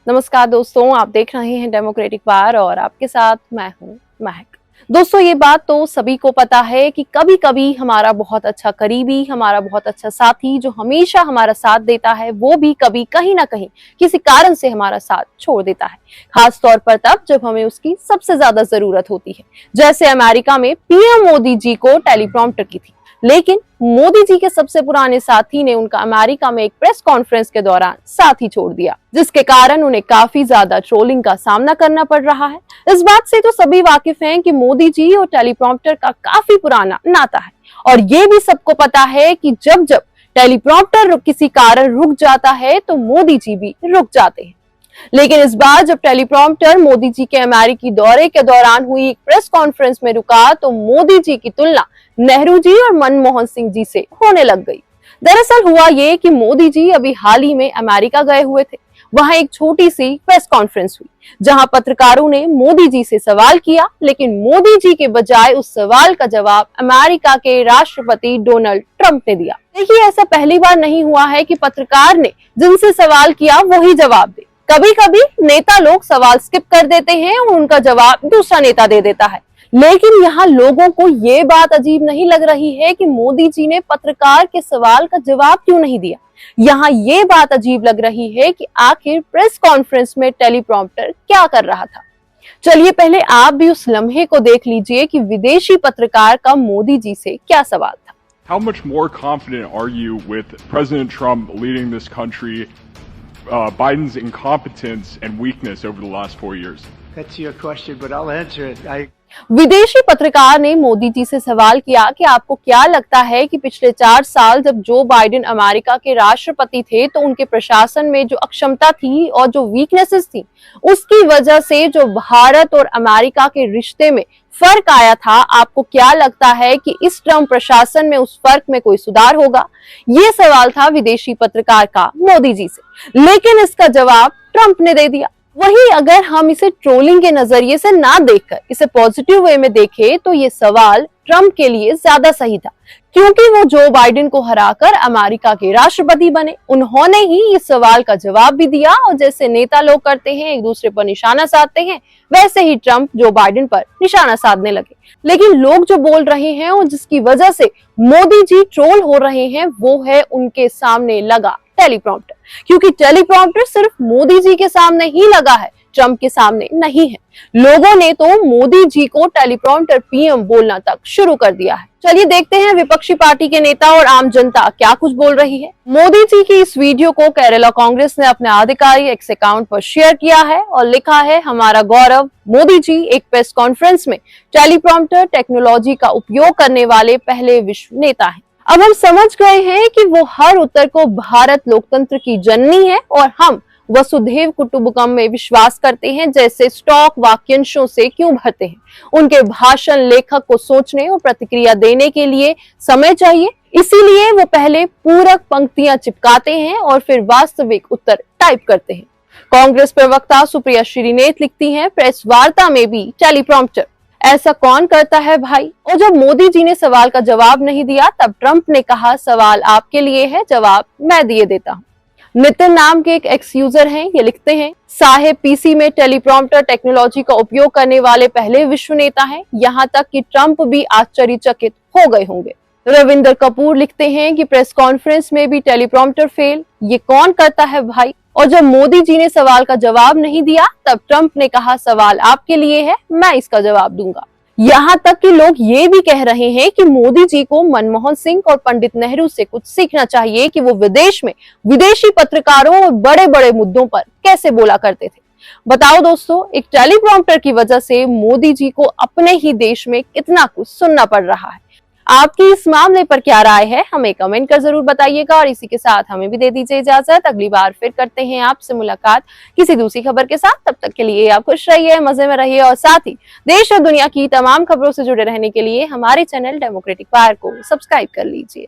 नमस्कार दोस्तों, आप देख रहे हैं डेमोक्रेटिक वार और आपके साथ मैं हूं महक। दोस्तों, ये बात तो सभी को पता है कि कभी कभी हमारा बहुत अच्छा करीबी, हमारा बहुत अच्छा साथी जो हमेशा हमारा साथ देता है, वो भी कभी कहीं ना कहीं किसी कारण से हमारा साथ छोड़ देता है। खास तौर पर तब जब हमें उसकी सबसे ज्यादा जरूरत होती है। जैसे अमेरिका में पीएम मोदी जी को टेलीप्रॉम्प्टर की थी, लेकिन मोदी जी के सबसे पुराने साथी ने उनका अमेरिका में एक प्रेस कॉन्फ्रेंस के दौरान साथ ही छोड़ दिया, जिसके कारण उन्हें काफी ज्यादा ट्रोलिंग का सामना करना पड़ रहा है। इस बात से तो सभी वाकिफ हैं कि मोदी जी और टेलीप्रॉम्प्टर का काफी पुराना नाता है और ये भी सबको पता है कि जब जब टेलीप्रॉम्प्टर किसी कारण रुक जाता है तो मोदी जी भी रुक जाते हैं। लेकिन इस बार जब टेलीप्रॉम्प्टर मोदी जी के अमेरिकी दौरे के दौरान हुई एक प्रेस कॉन्फ्रेंस में रुका तो मोदी जी की तुलना नेहरू जी और मनमोहन सिंह जी से होने लग गई। दरअसल हुआ ये कि मोदी जी अभी हाल ही में अमेरिका गए हुए थे। वहां एक छोटी सी प्रेस कॉन्फ्रेंस हुई जहां पत्रकारों ने मोदी जी से सवाल किया, लेकिन मोदी जी के बजाय उस सवाल का जवाब अमेरिका के राष्ट्रपति डोनाल्ड ट्रंप ने दिया। देखिए, ऐसा पहली बार नहीं हुआ है कि पत्रकार ने जिनसे सवाल किया वही जवाब दे। कभी कभी नेता लोग सवाल स्किप कर देते हैं और उनका जवाब दूसरा नेता दे देता है, लेकिन यहाँ लोगों को ये बात अजीब नहीं लग रही है कि मोदी जी ने पत्रकार के सवाल का जवाब क्यों नहीं दिया। यहाँ ये बात अजीब लग रही है कि आखिर प्रेस कॉन्फ्रेंस में टेलीप्रॉम्प्टर क्या कर रहा था। चलिए पहले आप भी उस लम्हे को देख लीजिए कि विदेशी पत्रकार का मोदी जी से क्या सवाल था। How much more confident are you with President Trump leading this country, Biden's incompetence and weakness over the last 4 years? That's your question, but I'll answer it. विदेशी पत्रकार ने मोदी जी से सवाल किया कि आपको क्या लगता है कि पिछले 4 साल जब जो बाइडेन अमेरिका के राष्ट्रपति थे तो उनके प्रशासन में जो अक्षमता थी और जो वीकनेसेस थी, उसकी वजह से जो भारत और अमेरिका के रिश्ते में फर्क आया था, आपको क्या लगता है कि इस ट्रम्प प्रशासन में उस फर्क में कोई सुधार होगा? ये सवाल था विदेशी पत्रकार का मोदी जी से, लेकिन इसका जवाब ट्रम्प ने दे दिया। वहीं अगर हम इसे ट्रोलिंग के नजरिए से ना देखकर इसे पॉजिटिव वे में देखें तो ये सवाल ट्रम्प के लिए ज्यादा सही था, क्योंकि वो जो बाइडेन को हराकर अमेरिका के राष्ट्रपति बने। उन्होंने ही इस सवाल का जवाब भी दिया और जैसे नेता लोग करते हैं, एक दूसरे पर निशाना साधते हैं, वैसे ही ट्रम्प जो बाइडेन पर निशाना साधने लगे। लेकिन लोग जो बोल रहे हैं और जिसकी वजह से मोदी जी ट्रोल हो रहे हैं, वो है उनके सामने लगा टेलीप्रॉम्प्टर, क्योंकि टेलीप्रॉम्प्टर सिर्फ मोदी जी के सामने ही लगा है, ट्रम्प के सामने नहीं है। लोगों ने तो मोदी जी को टेलीप्रॉम्प्टर पीएम बोलना तक शुरू कर दिया है। चलिए देखते हैं विपक्षी पार्टी के नेता और आम जनता क्या कुछ बोल रही है। मोदी जी की इस वीडियो को केरला कांग्रेस ने अपने आधिकारिक एक्स अकाउंट पर शेयर किया है और लिखा है, हमारा गौरव, मोदी जी एक प्रेस कॉन्फ्रेंस में टेलीप्रॉम्प्टर टेक्नोलॉजी का उपयोग करने वाले पहले विश्व नेता है। अब हम समझ गए हैं कि वो हर उत्तर को भारत लोकतंत्र की जननी है और हम वसुधैव कुटुंबकम में विश्वास करते हैं जैसे स्टॉक वाक्यांशों से क्यों भरते हैं। उनके भाषण लेखक को सोचने और प्रतिक्रिया देने के लिए समय चाहिए, इसीलिए वो पहले पूरक पंक्तियां चिपकाते हैं और फिर वास्तविक उत्तर टाइप करते हैं। कांग्रेस प्रवक्ता सुप्रिया श्रीनेत लिखती हैं, प्रेस वार्ता में भी टेलीप्रॉम्प्टर, ऐसा कौन करता है भाई। और जब मोदी जी ने सवाल का जवाब नहीं दिया तब ट्रंप ने कहा, सवाल आपके लिए है, जवाब मैं दिए देता हूँ। नितिन नाम के एक एक्स यूजर हैं, ये लिखते हैं, साहेब पीसी में टेलीप्रॉम्प्टर टेक्नोलॉजी का उपयोग करने वाले पहले विश्व नेता हैं, यहाँ तक कि ट्रंप भी आश्चर्यचकित हो गए होंगे। रविंदर कपूर लिखते हैं कि प्रेस कॉन्फ्रेंस में भी टेलीप्रॉम्प्टर फेल, ये कौन करता है भाई। और जब मोदी जी ने सवाल का जवाब नहीं दिया तब ट्रंप ने कहा, सवाल आपके लिए है, मैं इसका जवाब दूंगा। यहाँ तक कि लोग ये भी कह रहे हैं कि मोदी जी को मनमोहन सिंह और पंडित नेहरू से कुछ सीखना चाहिए कि वो विदेश में विदेशी पत्रकारों और बड़े बड़े मुद्दों पर कैसे बोला करते थे। बताओ दोस्तों, एक टेलीप्रॉम्प्टर की वजह से मोदी जी को अपने ही देश में कितना कुछ सुनना पड़ रहा है। आपकी इस मामले पर क्या राय है, हमें कमेंट कर जरूर बताइएगा और इसी के साथ हमें भी दे दीजिए इजाजत। अगली बार फिर करते हैं आपसे मुलाकात किसी दूसरी खबर के साथ। तब तक के लिए आप खुश रहिए, मजे में रहिए और साथ ही देश और दुनिया की तमाम खबरों से जुड़े रहने के लिए हमारे चैनल डेमोक्रेटिक वार को सब्सक्राइब कर लीजिए।